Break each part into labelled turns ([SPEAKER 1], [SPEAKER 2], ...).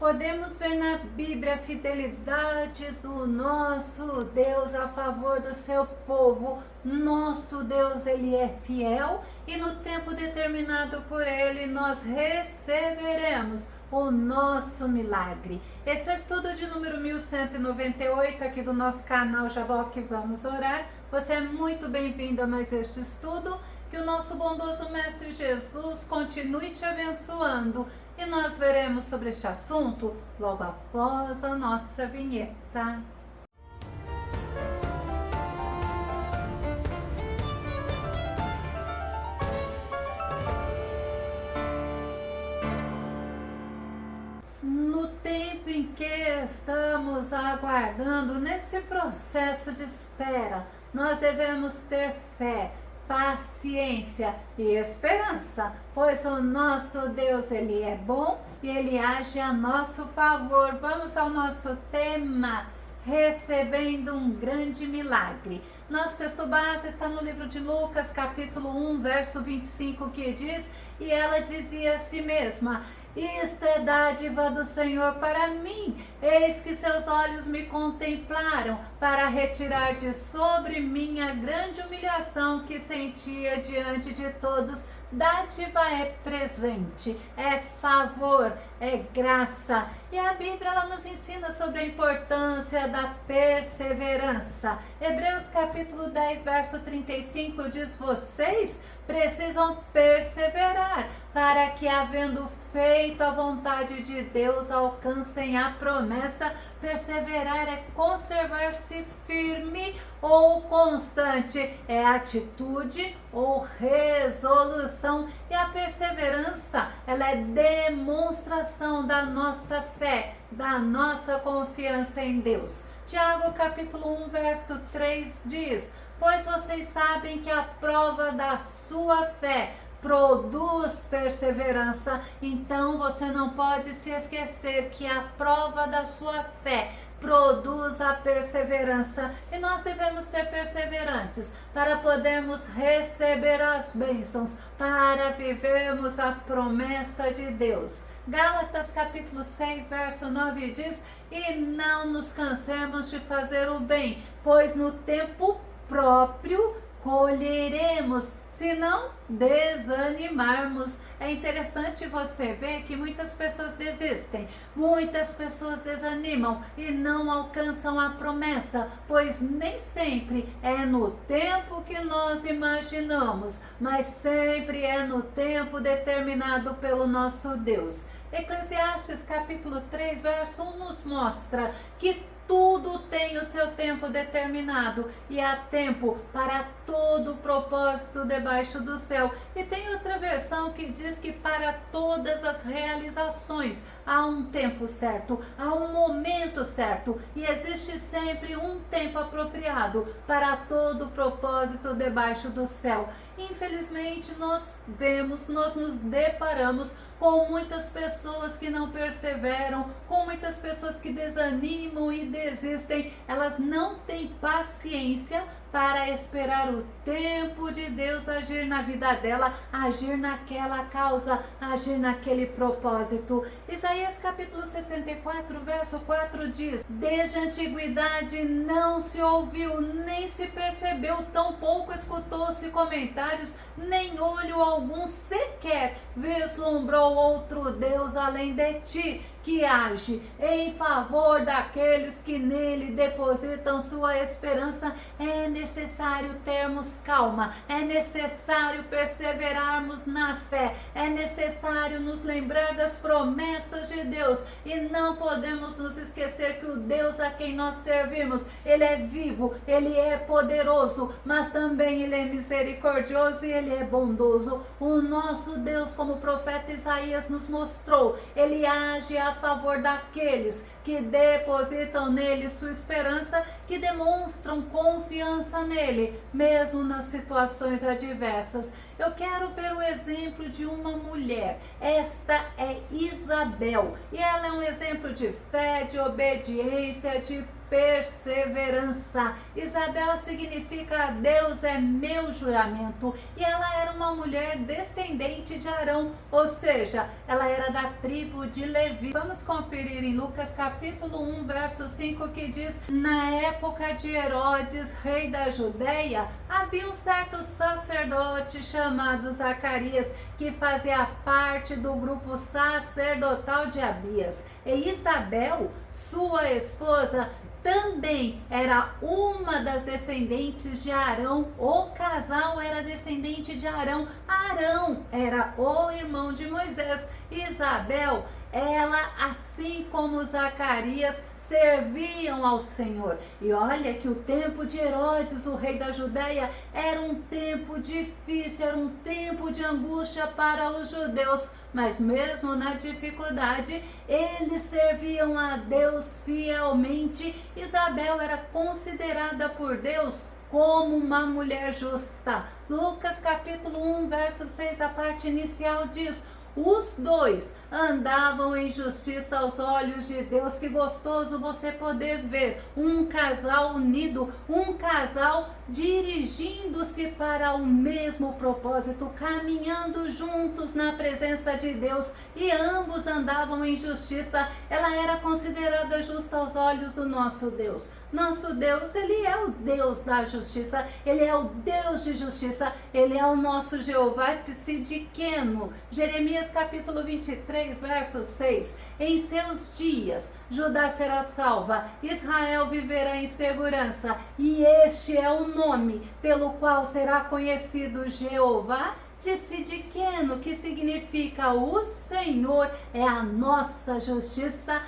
[SPEAKER 1] podemos ver na Bíblia a fidelidade do nosso Deus a favor do seu povo. Nosso Deus, ele é fiel e no tempo determinado por ele nós receberemos o nosso milagre. Esse é o estudo de número 1198 aqui do nosso canal Jabó que vamos orar. Você é muito bem-vindo a mais este estudo. Que o nosso bondoso Mestre Jesus continue te abençoando. E nós veremos sobre este assunto logo após a nossa vinheta. No tempo em que estamos aguardando, nesse processo de espera, nós devemos ter fé, paciência e esperança, pois o nosso Deus, ele é bom e ele age a nosso favor. Vamos ao nosso tema, recebendo um grande milagre. Nosso texto base está no livro de Lucas, capítulo 1, verso 25, que diz: e ela dizia a si mesma: isto é dádiva do Senhor para mim, eis que seus olhos me contemplaram, para retirar de sobre mim a grande humilhação que sentia diante de todos. Dádiva é presente, é favor, é graça. E a Bíblia ela nos ensina sobre a importância da perseverança. Hebreus capítulo 10, verso 35 diz: vocês precisam perseverar, para que, havendo feito a vontade de Deus, alcancem a promessa. Perseverar é conservar-se firme ou constante, é atitude ou resolução. E a perseverança, ela é demonstração da nossa fé, da nossa confiança em Deus. Tiago capítulo 1, verso 3 diz: pois vocês sabem que a prova da sua fé produz perseverança. Então você não pode se esquecer que a prova da sua fé produz a perseverança, e nós devemos ser perseverantes para podermos receber as bênçãos, para vivermos a promessa de Deus. Gálatas capítulo 6, verso 9 diz: e não nos cansemos de fazer o bem, pois no tempo próprio colheremos, se não desanimarmos. É interessante você ver que muitas pessoas desistem, muitas pessoas desanimam e não alcançam a promessa, pois nem sempre é no tempo que nós imaginamos, mas sempre é no tempo determinado pelo nosso Deus. Eclesiastes capítulo 3, verso 1 nos mostra que tudo tem o seu tempo determinado e há tempo para todo propósito debaixo do céu. E tem outra versão que diz que para todas as realizações há um tempo certo, há um momento certo, e existe sempre um tempo apropriado para todo propósito debaixo do céu. Infelizmente nós nos deparamos com muitas pessoas que não perseveram, com muitas pessoas que desanimam e desistem. Elas não têm paciência para esperar o tempo de Deus agir na vida dela, agir naquela causa, agir naquele propósito. Isaías capítulo 64, verso 4 diz: desde a antiguidade não se ouviu, nem se percebeu, tampouco escutou-se comentários, nem olho algum sequer vislumbrou outro Deus além de ti, que age em favor daqueles que nele depositam sua esperança. É necessário termos calma, é necessário perseverarmos na fé, é necessário nos lembrar das promessas de Deus, e não podemos nos esquecer que o Deus a quem nós servimos, ele é vivo, ele é poderoso, mas também ele é misericordioso e ele é bondoso. O nosso Deus, como o profeta Isaías nos mostrou, ele age a favor daqueles que depositam nele sua esperança, que demonstram confiança nele, mesmo nas situações adversas. Eu quero ver o exemplo de uma mulher. Esta é Isabel. E ela é um exemplo de fé, de obediência, de perseverança. Isabel significa Deus é meu juramento, e ela era uma mulher descendente de Arão, ou seja, ela era da tribo de Levi. Vamos conferir em Lucas capítulo 1, verso 5, que diz: na época de Herodes, rei da Judeia, havia um certo sacerdote chamado Zacarias, que fazia parte do grupo sacerdotal de Abias. E Isabel, sua esposa, também era uma das descendentes de Arão. O casal era descendente de Arão. Arão era o irmão de Moisés. Isabel, ela, assim como Zacarias, serviam ao Senhor. E olha que o tempo de Herodes, o rei da Judeia, era um tempo difícil, era um tempo de angústia para os judeus. Mas mesmo na dificuldade, eles serviam a Deus fielmente. Isabel era considerada por Deus como uma mulher justa. Lucas capítulo 1, verso 6, a parte inicial diz: os dois andavam em justiça aos olhos de Deus. Que gostoso você poder ver um casal unido, um casal dirigindo-se para o mesmo propósito, caminhando juntos na presença de Deus, e ambos andavam em justiça. Ela era considerada justa aos olhos do nosso Deus. Nosso Deus, ele é o Deus da justiça, ele é o Deus de justiça, ele é o nosso Jeová Tsidkenu. Jeremias capítulo 23, verso 6. Em seus dias, Judá será salva, Israel viverá em segurança, e este é o nome pelo qual será conhecido Jeová Tsidkenu, que significa o Senhor é a nossa justiça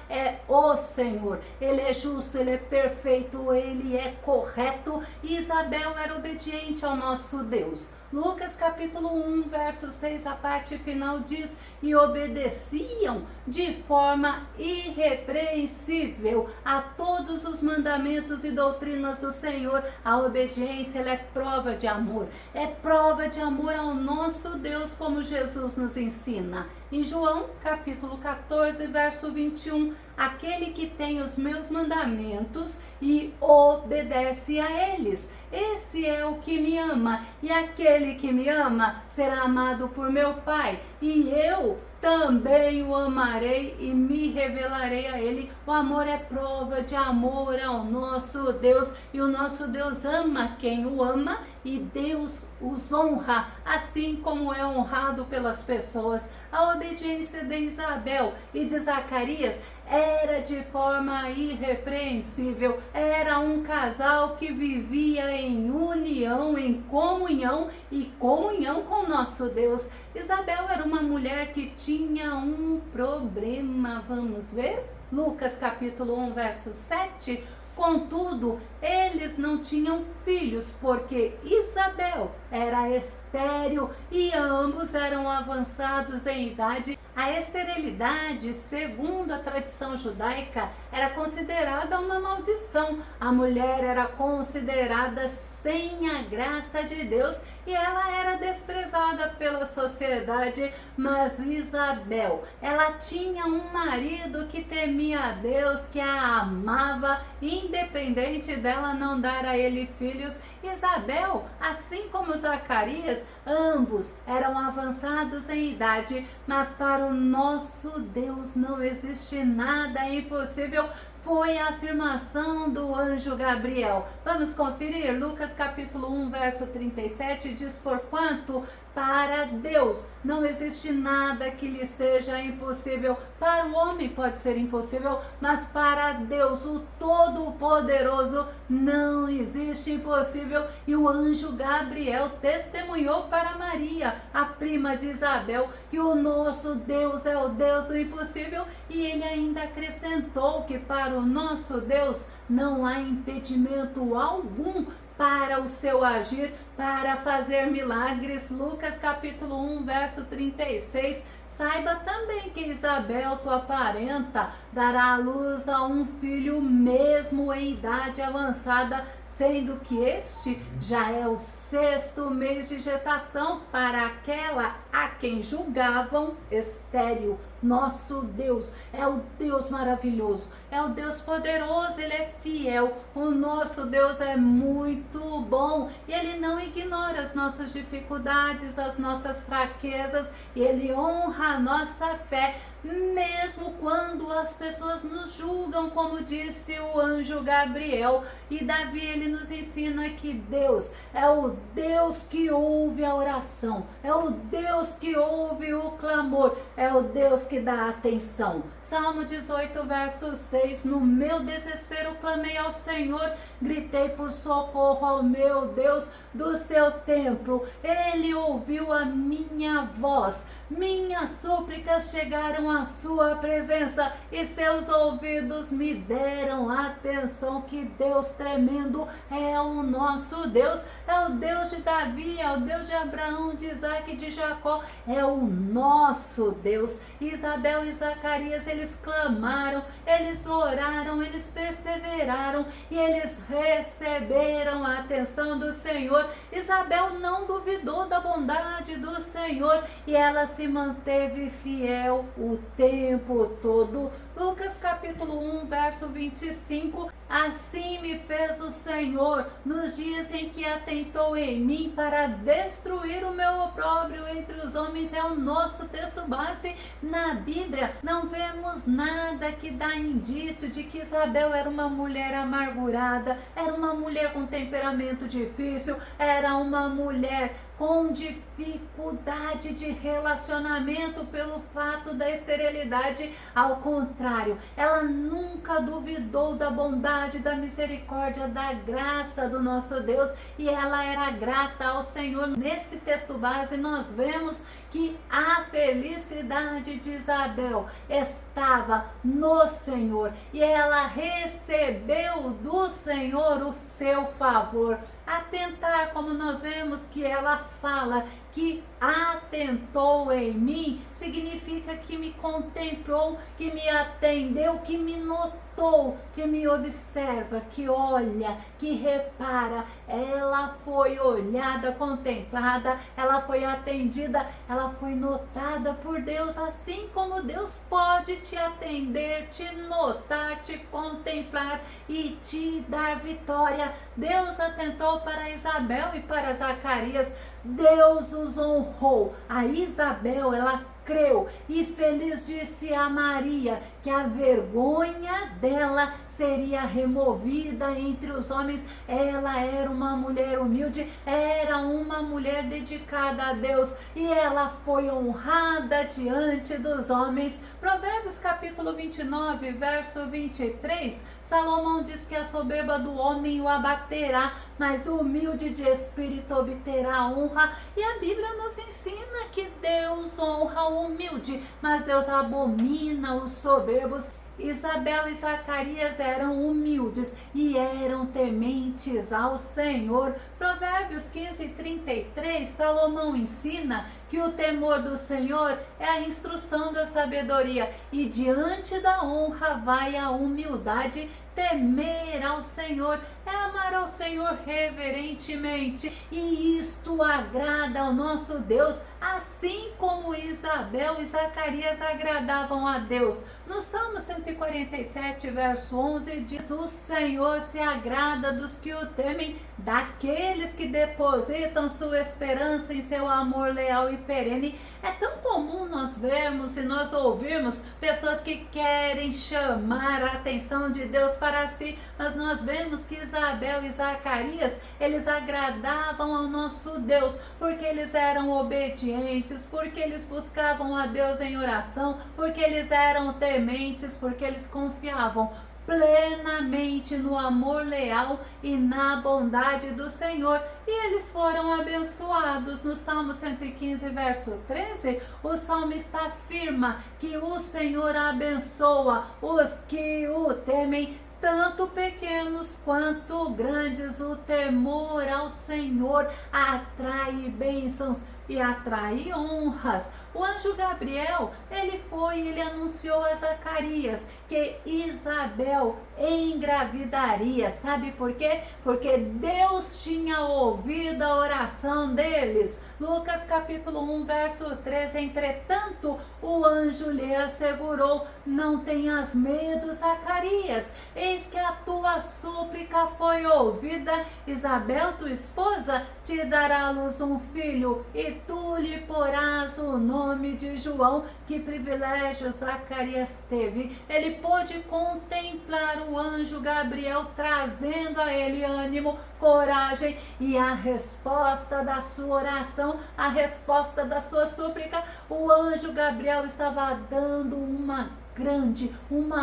[SPEAKER 1] é o Senhor. Ele é justo, ele é perfeito, ele é correto. E Isabel era obediente ao nosso Deus. Lucas capítulo 1, verso 6, a parte final diz: e obedeciam de forma irrepreensível a todos os mandamentos e doutrinas do Senhor. A obediência, ela é prova de amor. É prova de amor ao nosso Deus, como Jesus nos ensina. Em João capítulo 14, verso 21, aquele que tem os meus mandamentos e obedece a eles, esse é o que me ama, e aquele que me ama será amado por meu Pai, e eu também o amarei e me revelarei a ele. O amor é prova de amor ao nosso Deus, e o nosso Deus ama quem o ama, e Deus os honra, assim como é honrado pelas pessoas. A obediência de Isabel e de Zacarias era de forma irrepreensível. Era um casal que vivia em união, em comunhão e comunhão com nosso Deus. Isabel era uma mulher que tinha um problema. Vamos ver? Lucas capítulo 1, verso 7. Contudo, eles não tinham filhos, porque Isabel era estéril e ambos eram avançados em idade. A esterilidade, segundo a tradição judaica, era considerada uma maldição. A mulher era considerada sem a graça de Deus e ela era desprezada pela sociedade. Mas Isabel, ela tinha um marido que temia a Deus, que a amava, independente dela não dar a ele filhos. Isabel, assim como Zacarias, ambos eram avançados em idade, mas para o nosso Deus não existe nada impossível. Foi a afirmação do anjo Gabriel. Vamos conferir? Lucas capítulo 1, verso 37 diz: porquanto para Deus não existe nada que lhe seja impossível. Para o homem pode ser impossível, mas para Deus, o Todo-Poderoso, não existe impossível. E o anjo Gabriel testemunhou para Maria, a prima de Isabel, que o nosso Deus é o Deus do impossível, e ele ainda acrescentou que para o nosso Deus não há impedimento algum para o seu agir, para fazer milagres. Lucas capítulo 1, verso 36. Saiba também que Isabel, tua parenta, dará à luz a um filho mesmo em idade avançada, sendo que este já é o 6º mês de gestação para aquela a quem julgavam estéril. Nosso Deus é o Deus maravilhoso, é o Deus poderoso, Ele é fiel. O nosso Deus é muito bom e Ele não ignora as nossas dificuldades, as nossas fraquezas, e Ele honra a nossa fé, mesmo quando as pessoas nos julgam, como disse o anjo Gabriel. E Davi, ele nos ensina que Deus é o Deus que ouve a oração, é o Deus que ouve o clamor, é o Deus que dá atenção. Salmo 18, verso 6. No meu desespero clamei ao Senhor, gritei por socorro ao meu Deus do seu templo. Ele ouviu a minha voz, minhas súplicas chegaram à sua presença e seus ouvidos me deram atenção. Que Deus tremendo é o nosso Deus, é o Deus de Davi, é o Deus de Abraão, de Isaac e de Jacó, é o nosso Deus. Isabel e Zacarias, eles clamaram, eles oraram, eles perseveraram e eles receberam a atenção do Senhor. Isabel não duvidou da bondade do Senhor e ela se manteve fiel o tempo todo. Lucas capítulo 1, verso 25. Assim me fez o Senhor nos dias em que atentou em mim para destruir o meu opróbrio entre os homens. É o nosso texto base na Bíblia. Não vemos nada que dá indício de que Isabel era uma mulher amargurada, era uma mulher com temperamento difícil, era uma mulher com dificuldade de relacionamento pelo fato da esterilidade. Ao contrário, ela nunca duvidou da bondade, da misericórdia, da graça do nosso Deus, e ela era grata ao Senhor. Nesse texto base nós vemos que a felicidade de Isabel estava no Senhor e ela recebeu do Senhor o seu favor. Atentar, como nós vemos que ela fala que atentou em mim, significa que me contemplou, que me atendeu, que me notou, que me observa, que olha, que repara. Ela foi olhada, contemplada, ela foi atendida, ela foi notada por Deus, assim como Deus pode te atender, te notar, te contemplar e te dar vitória. Deus atentou para Isabel e para Zacarias, Deus os honrou. A Isabel, ela creu e feliz disse a Maria que a vergonha dela seria removida entre os homens. Ela era uma mulher humilde, era uma mulher dedicada a Deus e ela foi honrada diante dos homens. Provérbios capítulo 29, verso 23, Salomão diz que a soberba do homem o abaterá, mas o humilde de espírito obterá honra. E a Bíblia nos ensina que Deus honra o humilde, mas Deus abomina os soberbos. Isabel e Zacarias eram humildes e eram tementes ao Senhor. Provérbios 15:33, Salomão ensina que o temor do Senhor é a instrução da sabedoria e diante da honra vai a humildade. Temer ao Senhor é amar ao Senhor reverentemente, e isto agrada ao nosso Deus, assim como Isabel e Zacarias agradavam a Deus. No Salmo 147, verso 11, diz: o Senhor se agrada dos que o temem, daqueles que depositam sua esperança em seu amor leal e perene. É tão comum nós vermos e nós ouvirmos pessoas que querem chamar a atenção de Deus para si, mas nós vemos que Isabel e Zacarias, eles agradavam ao nosso Deus, porque eles eram obedientes, porque eles buscavam a Deus em oração, porque eles eram tementes, porque eles confiavam plenamente no amor leal e na bondade do Senhor, e eles foram abençoados. No Salmo 115, verso 13, o salmista afirma que o Senhor abençoa os que o temem, tanto pequenos quanto grandes. O temor ao Senhor atrai bênçãos e atrai honras. O anjo Gabriel, ele anunciou a Zacarias que Isabel engravidaria. Sabe por quê? Porque Deus tinha ouvido a oração deles. Lucas capítulo 1, verso 13. Entretanto, o anjo lhe assegurou: não tenhas medo, Zacarias, eis que a tua súplica foi ouvida. Isabel, tua esposa, te dará à luz um filho, e tu lhe porás o nome de João. Que privilégio Zacarias teve! Ele pôde contemplar o anjo Gabriel trazendo a ele ânimo, coragem, e a resposta da sua oração, a resposta da sua súplica. O anjo Gabriel estava dando uma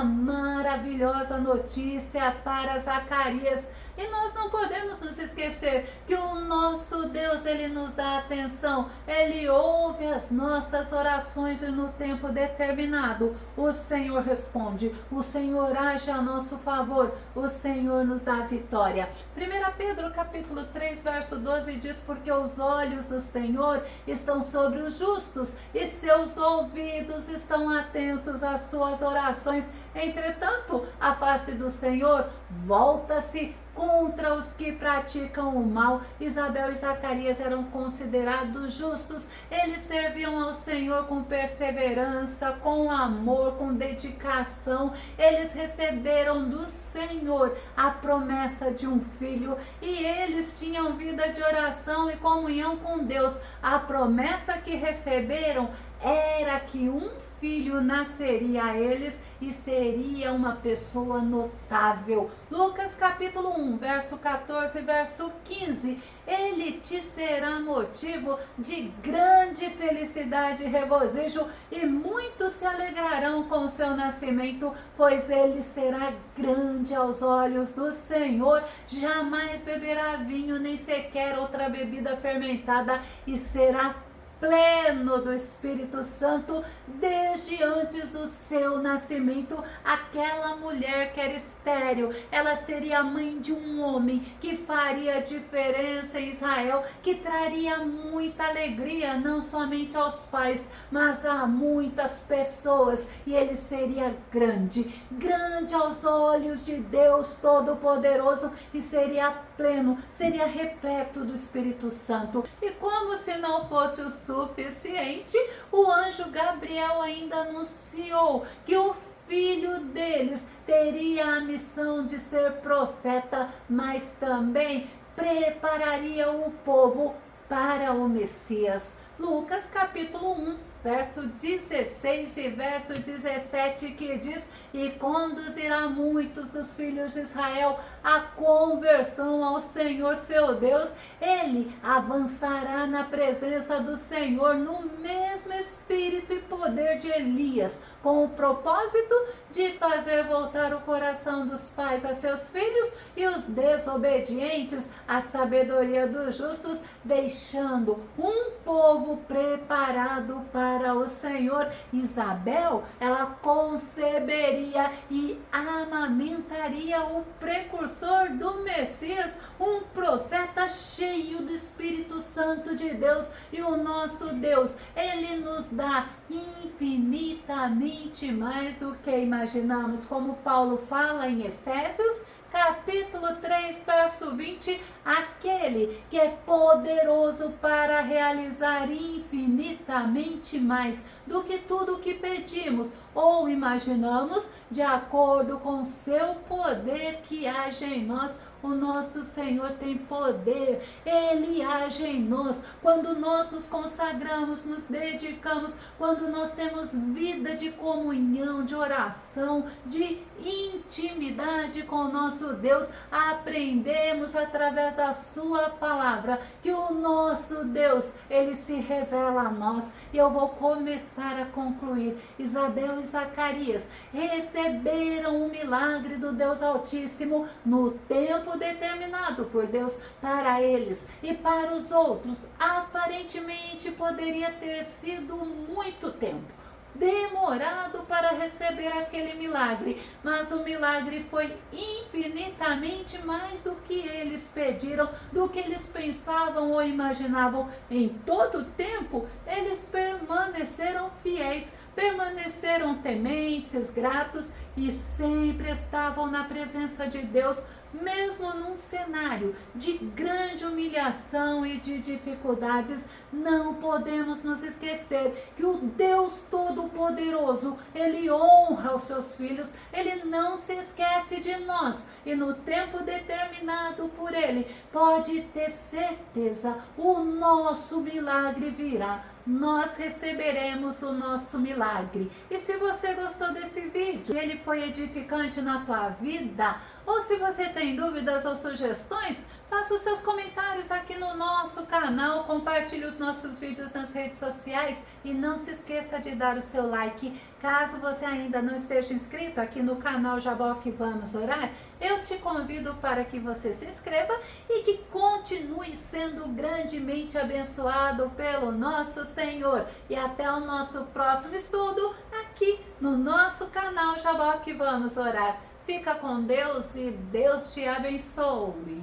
[SPEAKER 1] maravilhosa notícia para Zacarias. E nós não podemos nos esquecer que o nosso Deus, ele nos dá atenção, ele ouve as nossas orações, e no tempo determinado o Senhor responde, o Senhor age a nosso favor, o Senhor nos dá a vitória. 1 Pedro capítulo 3, verso 12 diz: porque os olhos do Senhor estão sobre os justos, e seus ouvidos estão atentos às suas orações. Entretanto, a face do Senhor volta-se contra os que praticam o mal. Isabel e Zacarias eram considerados justos. Eles serviam ao Senhor com perseverança, com amor, com dedicação. Eles receberam do Senhor a promessa de um filho, e eles tinham vida de oração e comunhão com Deus. A promessa que receberam era que um filho nasceria a eles e seria uma pessoa notável. Lucas capítulo 1, verso 14, verso 15. Ele te será motivo de grande felicidade e regozijo, e muitos se alegrarão com o seu nascimento, pois ele será grande aos olhos do Senhor. Jamais beberá vinho, nem sequer outra bebida fermentada, e será pleno do Espírito Santo desde antes do seu nascimento. Aquela mulher que era estéril, ela seria a mãe de um homem que faria diferença em Israel, que traria muita alegria não somente aos pais, mas a muitas pessoas, e ele seria grande aos olhos de Deus Todo-Poderoso, e seria pleno, seria repleto do Espírito Santo. E como se não fosse o suficiente, o anjo Gabriel ainda anunciou que o filho deles teria a missão de ser profeta, mas também prepararia o povo para o Messias. Lucas capítulo 1, verso 16 e verso 17, que diz: e conduzirá muitos dos filhos de Israel à conversão ao Senhor seu Deus. Ele avançará na presença do Senhor no mesmo espírito e poder de Elias, com o propósito de fazer voltar o coração dos pais a seus filhos, e os desobedientes à sabedoria dos justos, deixando um povo preparado para o Senhor. Isabel, ela conceberia e amamentaria o precursor do Messias, um profeta cheio do Espírito Santo de Deus. E o nosso Deus, ele nos dá infinitamente mais do que imaginamos, como Paulo fala em Efésios capítulo 3, verso 20, aquele que é poderoso para realizar infinitamente mais do que tudo o que pedimos ou imaginamos, de acordo com seu poder que age em nós. O nosso Senhor tem poder, ele age em nós. Quando nós nos consagramos, nos dedicamos, quando nós temos vida de comunhão, de oração, de intimidade com o nosso Deus, aprendemos através da sua palavra que o nosso Deus, ele se revela a nós. E eu vou começar a concluir. Isabel e Zacarias receberam o milagre do Deus Altíssimo no tempo determinado por Deus para eles, e para os outros aparentemente poderia ter sido muito tempo. demorado para receber aquele milagre, mas o milagre foi infinitamente mais do que eles pediram, do que eles pensavam ou imaginavam. Em todo o tempo, eles permaneceram fiéis, permaneceram tementes, gratos e sempre estavam na presença de Deus, mesmo num cenário de grande humilhação e de dificuldades. Não podemos nos esquecer que o Deus Todo-Poderoso, Ele honra os seus filhos, Ele não se esquece de nós, e no tempo determinado por Ele, pode ter certeza, o nosso milagre virá. Nós receberemos o nosso milagre. E se você gostou desse vídeo e ele foi edificante na tua vida, ou se você tem dúvidas ou sugestões, faça os seus comentários aqui no nosso canal, compartilhe os nossos vídeos nas redes sociais e não se esqueça de dar o seu like. Caso você ainda não esteja inscrito aqui no canal Jaboque Vamos Orar, eu te convido para que você se inscreva e que continue sendo grandemente abençoado pelo nosso Senhor. E até o nosso próximo estudo aqui no nosso canal Jaboque Vamos Orar. Fica com Deus e Deus te abençoe.